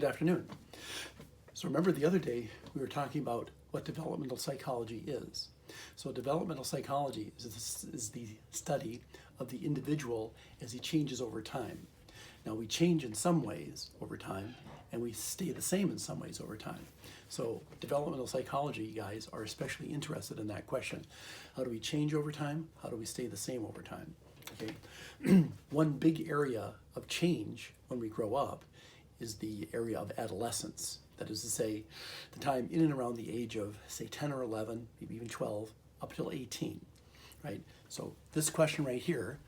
Good afternoon. So remember the other day we were talking about what developmental psychology is. So developmental psychology is the study of the individual as he changes over time. Now we change in some ways over time and we stay the same in some ways over time. So developmental psychology guys are especially interested in that question. How do we change over time? How do we stay the same over time? Okay. One big area of change when we grow up is the area of adolescence. That is to say, the time in and around the age of, say, 10 or 11, maybe even 12, up till 18, right? So this question right here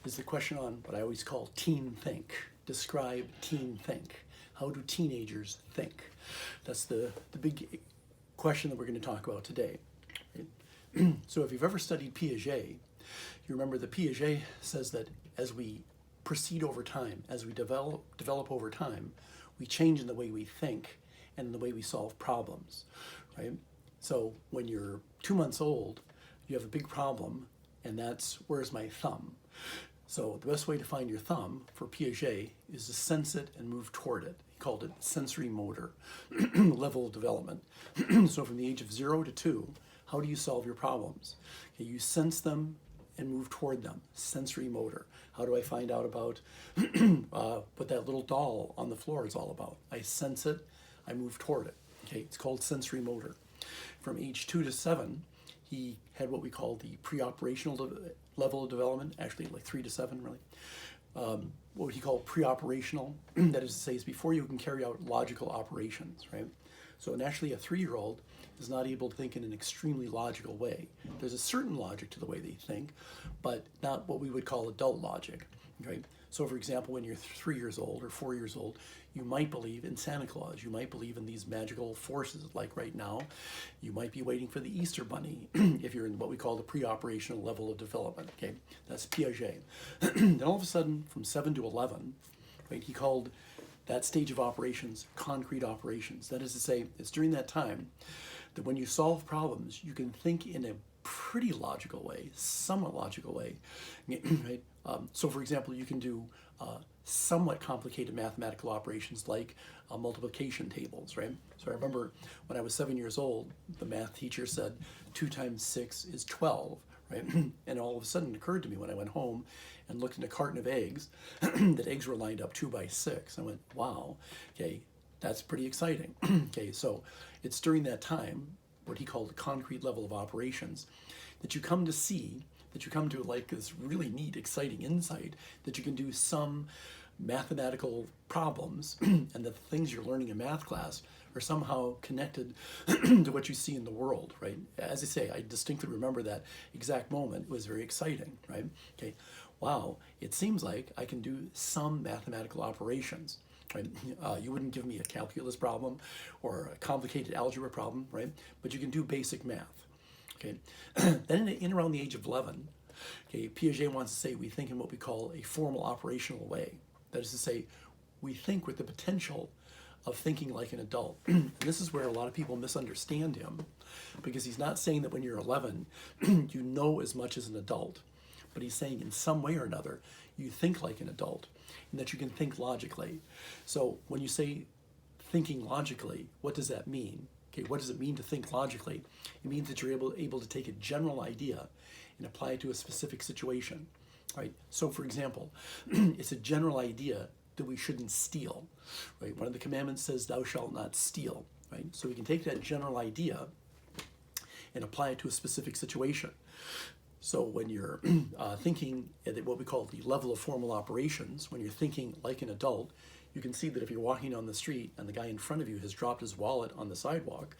is the question on what I always call teen think. Describe teen think. How do teenagers think? That's the big question that we're going to talk about today. Right? So if you've ever studied Piaget, you remember that Piaget says that as we proceed over time, as we develop over time, we change in the way we think and in the way we solve problems, right? So when you're 2 months old, you have a big problem, and that's, where's my thumb? So the best way to find your thumb for Piaget is to sense it and move toward it. He called it sensory motor level of development. So from the age of 0 to 2, how do you solve your problems? Okay, you sense them and move toward them, sensory motor. How do I find out about what that little doll on the floor is all about? I sense it, I move toward it. Okay, it's called sensory motor. From age 2 to 7, he had what we call the pre-operational level of development, actually like 3 to 7 really. What he called pre-operational, that is to say, is before you can carry out logical operations, right? So naturally a 3-year-old is not able to think in an extremely logical way. There's a certain logic to the way they think, but not what we would call adult logic, right? So for example, when you're 3 years old or 4 years old, you might believe in Santa Claus. You might believe in these magical forces. Like right now, you might be waiting for the Easter Bunny if you're in what we call the pre-operational level of development, okay? That's Piaget. Then all of a sudden, from 7 to 11, right, he called that stage of operations concrete operations. That is to say, it's during that time that when you solve problems, you can think in a pretty logical way, somewhat logical way, right? So for example, you can do somewhat complicated mathematical operations like multiplication tables, right? So I remember when I was 7 years old, the math teacher said 2 times 6 is 12, right? And all of a sudden it occurred to me when I went home and looked in a carton of eggs that eggs were lined up 2 by 6. I went, wow, okay, that's pretty exciting. Okay, so it's during that time, what he called the concrete level of operations, that you come to see, that you come to like this really neat, exciting insight that you can do some mathematical problems and the things you're learning in math class are somehow connected to what you see in the world, right? As I say, I distinctly remember that exact moment. It was very exciting, right? Okay, wow, it seems like I can do some mathematical operations. Right? You wouldn't give me a calculus problem or a complicated algebra problem, right? But you can do basic math. Okay. Then in around the age of 11, okay, Piaget wants to say we think in what we call a formal operational way. That is to say, we think with the potential of thinking like an adult. And this is where a lot of people misunderstand him, because he's not saying that when you're 11, you know as much as an adult, but he's saying in some way or another, you think like an adult, and that you can think logically. So when you say thinking logically, what does that mean? Okay, what does it mean to think logically? It means that you're able to take a general idea and apply it to a specific situation, right? So for example, it's a general idea that we shouldn't steal, right? One of the commandments says, thou shalt not steal, right? So we can take that general idea and apply it to a specific situation. So when you're thinking at what we call the level of formal operations, when you're thinking like an adult, you can see that if you're walking down the street and the guy in front of you has dropped his wallet on the sidewalk,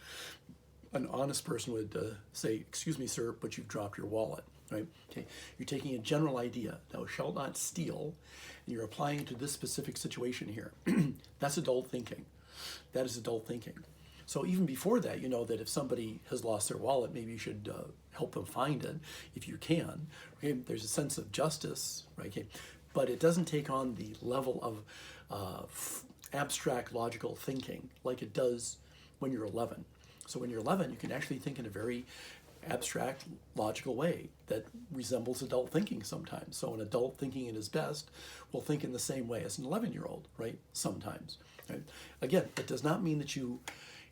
an honest person would say, excuse me, sir, but you've dropped your wallet, right? Okay, you're taking a general idea, thou shalt not steal, and you're applying it to this specific situation here. That's adult thinking. That is adult thinking. So even before that, you know that if somebody has lost their wallet, maybe you should help them find it if you can. Okay? There's a sense of justice, right? Okay? But it doesn't take on the level of abstract logical thinking like it does when you're 11. So when you're 11, you can actually think in a very abstract, logical way that resembles adult thinking sometimes. So an adult thinking at his best will think in the same way as an 11-year-old, right? Sometimes. Right? Again, it does not mean that you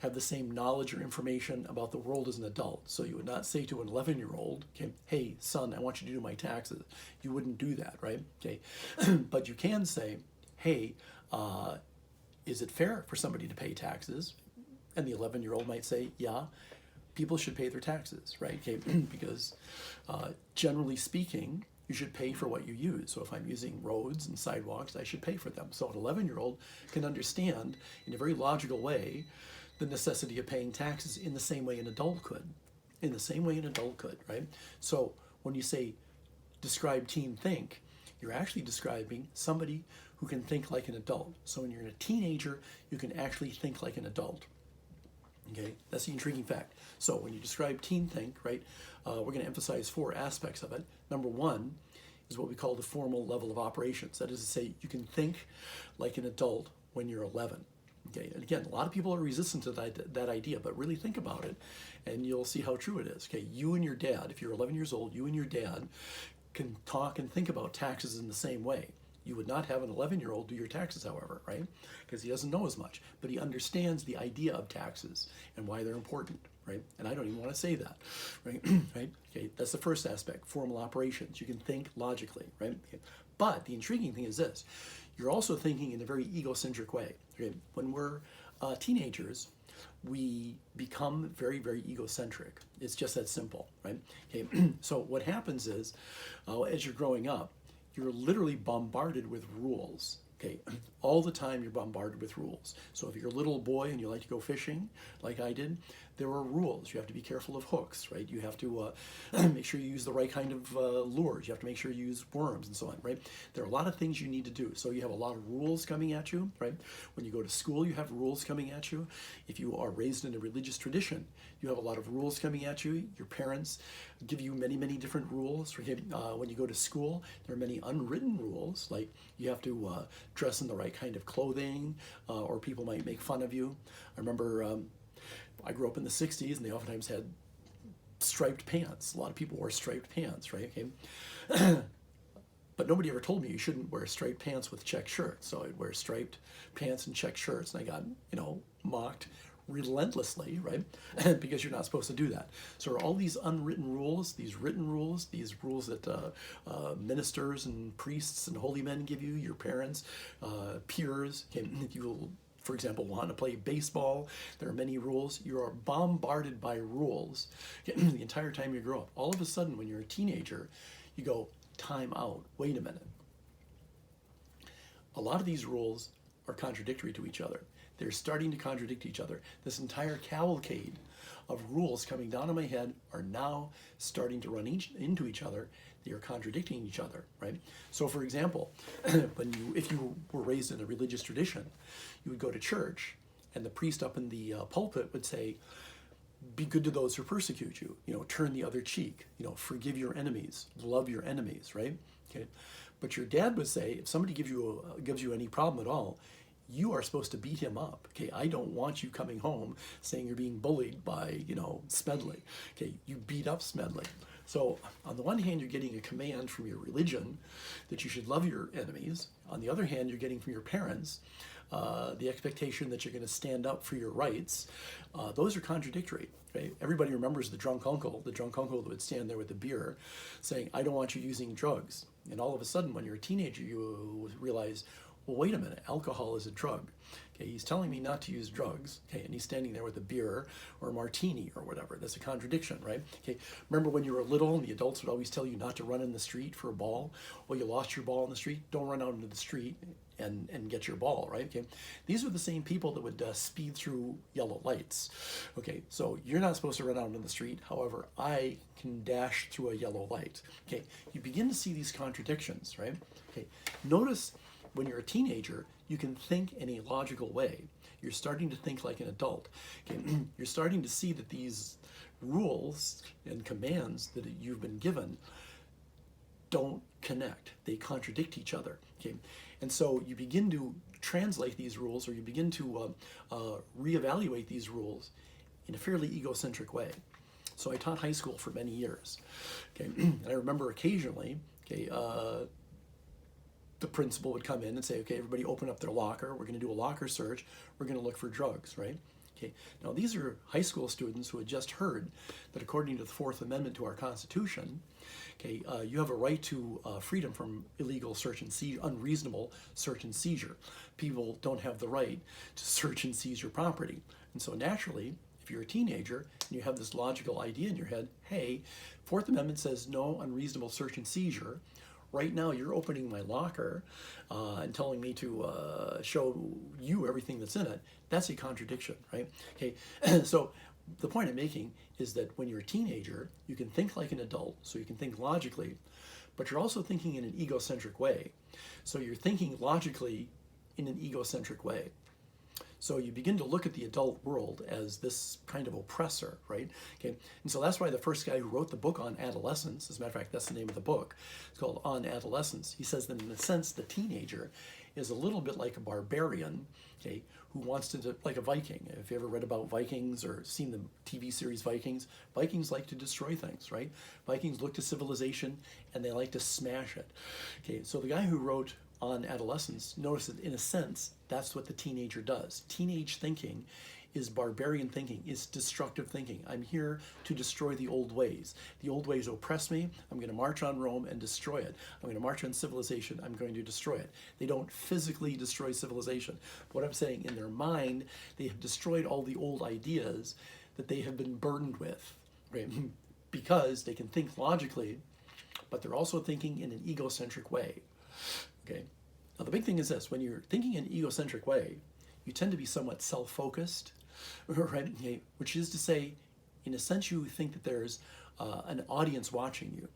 have the same knowledge or information about the world as an adult. So you would not say to an 11-year-old, okay, hey, son, I want you to do my taxes. You wouldn't do that, right? Okay, but you can say, hey, is it fair for somebody to pay taxes? And the 11-year-old might say, yeah, people should pay their taxes, right? Okay, because generally speaking, you should pay for what you use. So if I'm using roads and sidewalks, I should pay for them. So an 11-year-old can understand in a very logical way the necessity of paying taxes in the same way an adult could. In the same way an adult could, right? So when you say describe Teenthink, you're actually describing somebody who can think like an adult. So when you're a teenager, you can actually think like an adult. Okay, that's the intriguing fact. So when you describe Teenthink, right, we're going to emphasize 4 aspects of it. Number 1 is what we call the formal level of operations. That is to say, you can think like an adult when you're 11. Okay, and again, a lot of people are resistant to that idea, but really think about it, and you'll see how true it is. Okay, you and your dad, if you're 11 years old, you and your dad can talk and think about taxes in the same way. You would not have an 11-year-old do your taxes, however, right? Because he doesn't know as much, but he understands the idea of taxes and why they're important, right? And I don't even want to say that, right? Right? Okay, that's the first aspect, formal operations. You can think logically, right? Okay. But the intriguing thing is this: you're also thinking in a very egocentric way. Okay? When we're teenagers, we become very, very egocentric. It's just that simple, right? Okay. So what happens is, as you're growing up, you're literally bombarded with rules. Okay, all the time you're bombarded with rules. So if you're a little boy and you like to go fishing, like I did, there are rules. You have to be careful of hooks, right? You have to make sure you use the right kind of lures. You have to make sure you use worms and so on, right? There are a lot of things you need to do. So you have a lot of rules coming at you, right? When you go to school, you have rules coming at you. If you are raised in a religious tradition, you have a lot of rules coming at you. Your parents give you many, many different rules. When you go to school, there are many unwritten rules, like you have to dress in the right kind of clothing, or people might make fun of you. I remember I grew up in the 60s, and they oftentimes had striped pants. A lot of people wore striped pants, right? Okay. But nobody ever told me you shouldn't wear striped pants with check shirts. So I'd wear striped pants and check shirts, and I got, mocked relentlessly, right? Because you're not supposed to do that. So all these unwritten rules, these written rules, these rules that ministers and priests and holy men give you, your parents, peers, if you, for example, want to play baseball, there are many rules. You are bombarded by rules the entire time you grow up. All of a sudden, when you're a teenager, you go, time out, wait a minute. A lot of these rules are contradictory to each other. They're starting to contradict each other. This entire cavalcade of rules coming down on my head are now starting to run into each other. They are contradicting each other, right? So for example, if you were raised in a religious tradition, you would go to church and the priest up in the pulpit would say, be good to those who persecute you, turn the other cheek, forgive your enemies, love your enemies, right? Okay. But your dad would say, if somebody gives you any problem at all, you are supposed to beat him up. Okay, I don't want you coming home saying you're being bullied by, Smedley. Okay, you beat up Smedley. So on the one hand, you're getting a command from your religion that you should love your enemies. On the other hand, you're getting from your parents the expectation that you're going to stand up for your rights. Those are contradictory. Okay? Everybody remembers the drunk uncle that would stand there with the beer saying, I don't want you using drugs. And all of a sudden, when you're a teenager, you realize, well, wait a minute, alcohol is a drug. Okay, he's telling me not to use drugs, okay, and he's standing there with a beer or a martini or whatever. That's a contradiction, right? Okay, remember when you were little and the adults would always tell you not to run in the street for a ball? Well, you lost your ball in the street. Don't run out into the street and get your ball, right? Okay, these are the same people that would speed through yellow lights. Okay, so you're not supposed to run out into the street. However, I can dash through a yellow light. Okay, you begin to see these contradictions, right? Okay, notice when you're a teenager, you can think in a logical way. You're starting to think like an adult. Okay? You're starting to see that these rules and commands that you've been given don't connect. They contradict each other. Okay? And so you begin to translate these rules, or you begin to reevaluate these rules in a fairly egocentric way. So I taught high school for many years. Okay? And I remember occasionally, the principal would come in and say, okay, everybody open up their locker. We're going to do a locker search. We're going to look for drugs, right? Okay. Now, these are high school students who had just heard that according to the Fourth Amendment to our Constitution, okay, you have a right to freedom from illegal search and seizure, unreasonable search and seizure. People don't have the right to search and seize your property. And so naturally, if you're a teenager and you have this logical idea in your head, hey, Fourth Amendment says no unreasonable search and seizure. Right now, you're opening my locker and telling me to show you everything that's in it. That's a contradiction, right? Okay, so the point I'm making is that when you're a teenager, you can think like an adult, so you can think logically, but you're also thinking in an egocentric way. So you're thinking logically in an egocentric way. So you begin to look at the adult world as this kind of oppressor, right? Okay, and so that's why the first guy who wrote the book on adolescence, as a matter of fact, that's the name of the book, it's called On Adolescence. He says that in a sense, the teenager is a little bit like a barbarian, okay, who wants to, like a Viking. If you ever read about Vikings or seen the TV series Vikings, Vikings like to destroy things, right? Vikings look to civilization and they like to smash it. Okay, so the guy who wrote On Adolescence, notice that in a sense, that's what the teenager does. Teenage thinking is barbarian thinking, is destructive thinking. I'm here to destroy the old ways. The old ways oppress me. I'm going to march on Rome and destroy it. I'm going to march on civilization. I'm going to destroy it. They don't physically destroy civilization. What I'm saying, in their mind, they have destroyed all the old ideas that they have been burdened with, right? Because they can think logically, but they're also thinking in an egocentric way. Okay. Now the big thing is this: when you're thinking in an egocentric way, you tend to be somewhat self-focused, right? Okay. Which is to say, in a sense, you think that there's an audience watching you.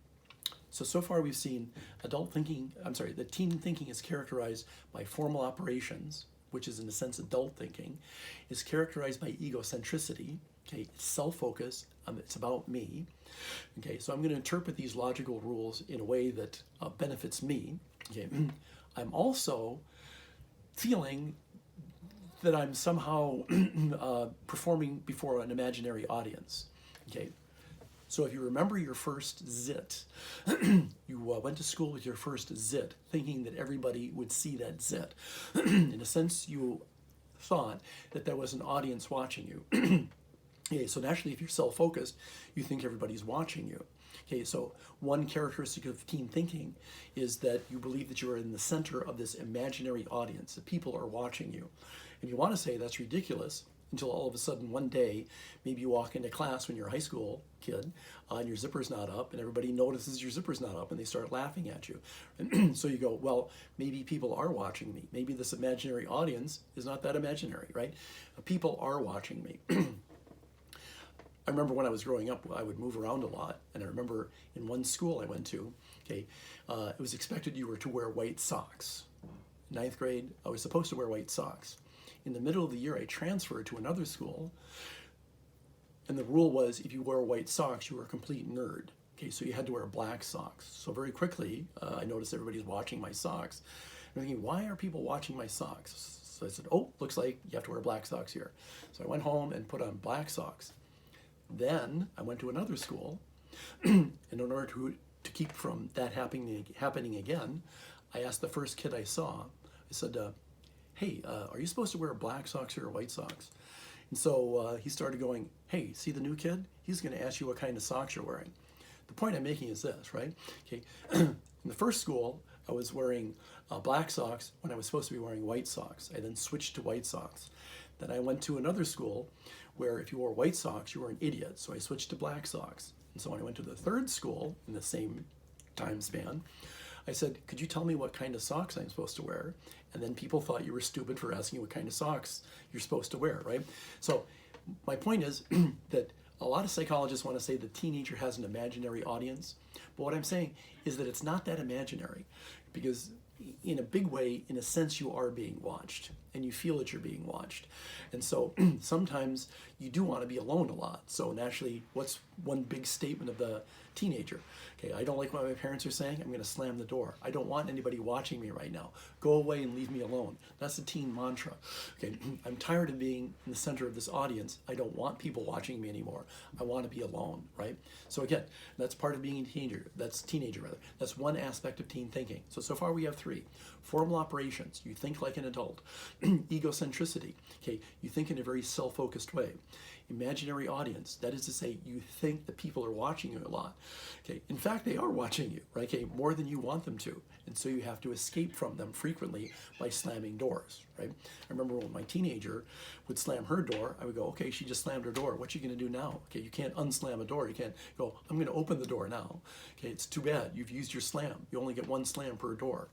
So far we've seen the teen thinking is characterized by formal operations, which is in a sense adult thinking, is characterized by egocentricity, okay, it's self-focused, it's about me, okay, so I'm going to interpret these logical rules in a way that benefits me, okay. I'm also feeling that I'm somehow performing before an imaginary audience, okay. So if you remember your first zit, you went to school with your first zit, thinking that everybody would see that zit. In a sense, you thought that there was an audience watching you. Okay, so naturally, if you're self-focused, you think everybody's watching you. Okay, so one characteristic of teen thinking is that you believe that you are in the center of this imaginary audience, that people are watching you. And you want to say that's ridiculous, until all of a sudden one day, maybe you walk into class when you're a high school kid and your zipper's not up and everybody notices your zipper's not up and they start laughing at you. And so you go, well, maybe people are watching me. Maybe this imaginary audience is not that imaginary, right? People are watching me. I remember when I was growing up, I would move around a lot. And I remember in one school I went to, okay, it was expected you were to wear white socks. Ninth grade, I was supposed to wear white socks. In the middle of the year, I transferred to another school, and the rule was if you wore white socks, you were a complete nerd. Okay, so you had to wear black socks. So very quickly, I noticed everybody's watching my socks. I'm thinking, why are people watching my socks? So I said, oh, looks like you have to wear black socks here. So I went home and put on black socks. Then I went to another school, and in order to keep from that happening again, I asked the first kid I saw, I said, hey, are you supposed to wear black socks or white socks? And so he started going, hey, see the new kid? He's going to ask you what kind of socks you're wearing. The point I'm making is this, right? Okay, in the first school, I was wearing black socks when I was supposed to be wearing white socks. I then switched to white socks. Then I went to another school where if you wore white socks, you were an idiot. So I switched to black socks. And so when I went to the third school in the same time span, I said, could you tell me what kind of socks I'm supposed to wear? And then people thought you were stupid for asking what kind of socks you're supposed to wear, right? So my point is that a lot of psychologists want to say the teenager has an imaginary audience. But what I'm saying is that it's not that imaginary, because in a big way, in a sense, you are being watched. and you feel that you're being watched. And so sometimes you do want to be alone a lot. So naturally, what's one big statement of the teenager? Okay, I don't like what my parents are saying, I'm going to slam the door. I don't want anybody watching me right now. Go away and leave me alone. That's the teen mantra. Okay, I'm tired of being in the center of this audience. I don't want people watching me anymore. I want to be alone, right? So again, that's part of being a teenager. That's one aspect of teen thinking. So far we have three. Formal operations, you think like an adult. Egocentricity, okay, you think in a very self-focused way. Imaginary audience, that is to say, you think that people are watching you a lot. Okay, in fact, they are watching you, right? Okay, more than you want them to. And so you have to escape from them frequently by slamming doors, right? I remember when my teenager would slam her door, I would go, okay, she just slammed her door. What you gonna do now? Okay, you can't unslam a door. You can't go, I'm gonna open the door now. Okay, it's too bad. You've used your slam. You only get one slam per door.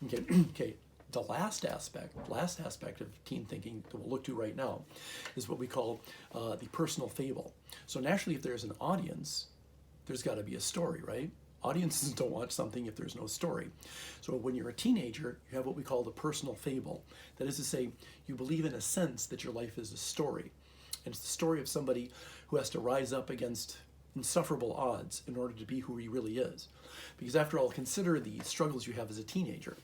Okay, okay. The last aspect of teen thinking that we'll look to right now is what we call the personal fable. So naturally, if there's an audience, there's got to be a story, right? Audiences don't watch something if there's no story. So when you're a teenager, you have what we call the personal fable. That is to say, you believe in a sense that your life is a story. And it's the story of somebody who has to rise up against insufferable odds in order to be who he really is. Because after all, consider the struggles you have as a teenager.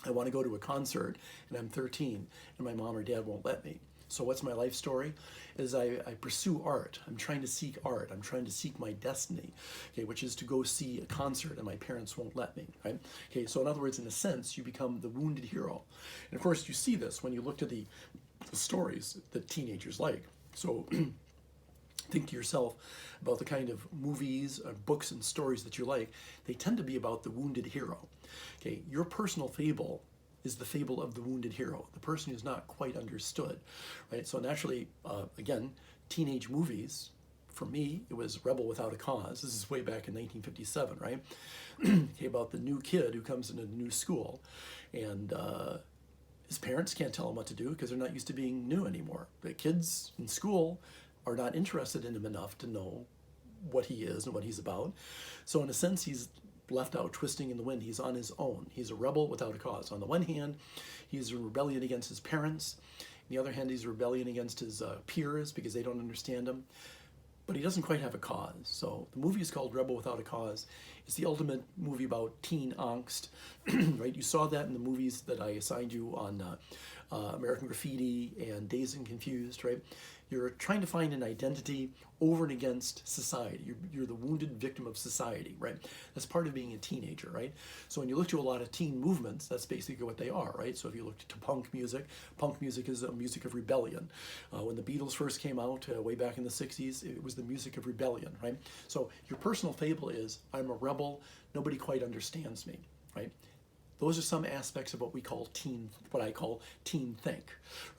I want to go to a concert and I'm 13 and my mom or dad won't let me. So what's my life story? Is I pursue art. I'm trying to seek art. I'm trying to seek my destiny, okay, which is to go see a concert and my parents won't let me, right? Okay, so in other words, in a sense, you become the wounded hero. And of course, you see this when you look to the stories that teenagers like. So think to yourself about the kind of movies, books, and stories that you like. They tend to be about the wounded hero. Okay, your personal fable is the fable of the wounded hero, the person who's not quite understood, right? So naturally, again, teenage movies, for me, it was Rebel Without a Cause. This is way back in 1957, right? Okay, about the new kid who comes into the new school, and his parents can't tell him what to do because they're not used to being new anymore. The kids in school are not interested in him enough to know what he is and what he's about. So in a sense, he's left out twisting in the wind. He's on his own. He's a rebel without a cause. On the one hand, he's a rebellion against his parents. On the other hand, he's a rebellion against his peers because they don't understand him. But he doesn't quite have a cause. So the movie is called Rebel Without a Cause. It's the ultimate movie about teen angst, right? You saw that in the movies that I assigned you on American Graffiti and Dazed and Confused, right? You're trying to find an identity over and against society. You're the wounded victim of society, right? That's part of being a teenager, right? So when you look to a lot of teen movements, that's basically what they are, right? So if you look to punk music is a music of rebellion. When the Beatles first came out way back in the 60s, it was the music of rebellion, right? So your personal fable is, I'm a rebel, nobody quite understands me, right? Those are some aspects of what I call teen think,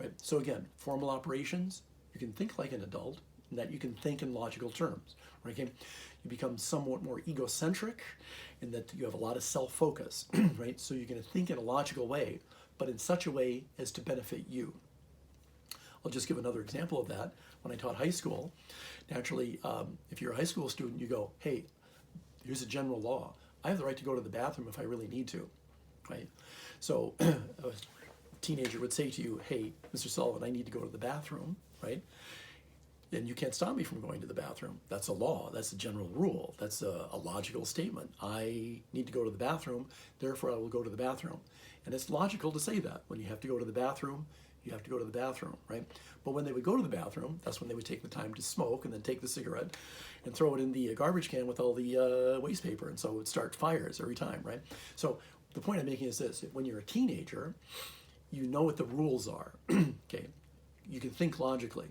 right? So again, formal operations, you can think like an adult, and that you can think in logical terms, right? Okay? You become somewhat more egocentric in that you have a lot of self-focus, right? So you're going to think in a logical way, but in such a way as to benefit you. I'll just give another example of that. When I taught high school, naturally, if you're a high school student, you go, hey, here's a general law. I have the right to go to the bathroom if I really need to, right? So a teenager would say to you, hey, Mr. Sullivan, I need to go to the bathroom, right? And you can't stop me from going to the bathroom. That's a law. That's a general rule. That's a logical statement. I need to go to the bathroom, therefore I will go to the bathroom. And it's logical to say that. When you have to go to the bathroom, you have to go to the bathroom, right? But when they would go to the bathroom, that's when they would take the time to smoke and then take the cigarette and throw it in the garbage can with all the waste paper. And so it would start fires every time, right? So the point I'm making is this. When you're a teenager, you know what the rules are, okay? You can think logically,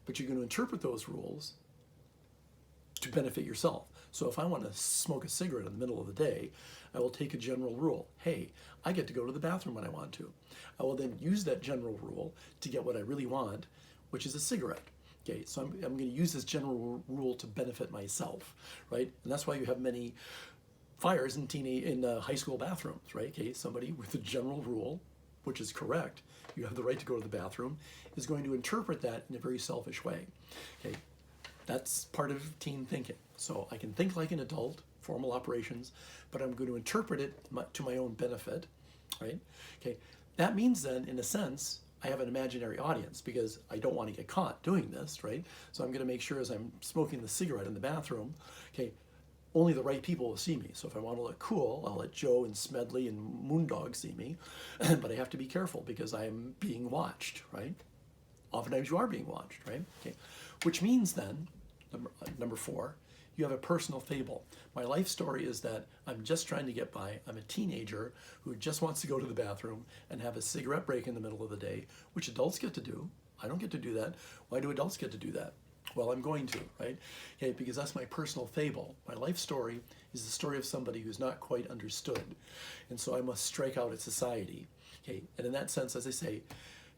but you're going to interpret those rules to benefit yourself. So if I want to smoke a cigarette in the middle of the day, I will take a general rule. Hey, I get to go to the bathroom when I want to. I will then use that general rule to get what I really want, which is a cigarette. Okay, so I'm going to use this general rule to benefit myself, right? And that's why you have many fires in high school bathrooms, right? Okay, somebody with a general rule, which is correct, you have the right to go to the bathroom, is going to interpret that in a very selfish way. Okay, that's part of teen thinking. So I can think like an adult, formal operations, but I'm going to interpret it to my own benefit, right? Okay, that means then, in a sense, I have an imaginary audience because I don't want to get caught doing this, right? So I'm going to make sure as I'm smoking the cigarette in the bathroom, okay, only the right people will see me. So if I want to look cool, I'll let Joe and Smedley and Moondog see me. But I have to be careful because I'm being watched, right? Oftentimes you are being watched, right? Okay. Which means then, number 4, you have a personal fable. My life story is that I'm just trying to get by. I'm a teenager who just wants to go to the bathroom and have a cigarette break in the middle of the day, which adults get to do. I don't get to do that. Why do adults get to do that? Well, I'm going to, right? Okay, because that's my personal fable. My life story is the story of somebody who's not quite understood. And so I must strike out at society. Okay, and in that sense, as I say,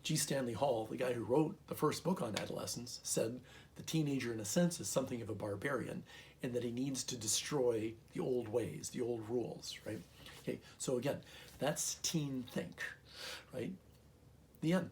G. Stanley Hall, the guy who wrote the first book on adolescence, said the teenager, in a sense, is something of a barbarian and that he needs to destroy the old ways, the old rules, right? Okay, so again, that's Teenthink, right? The end.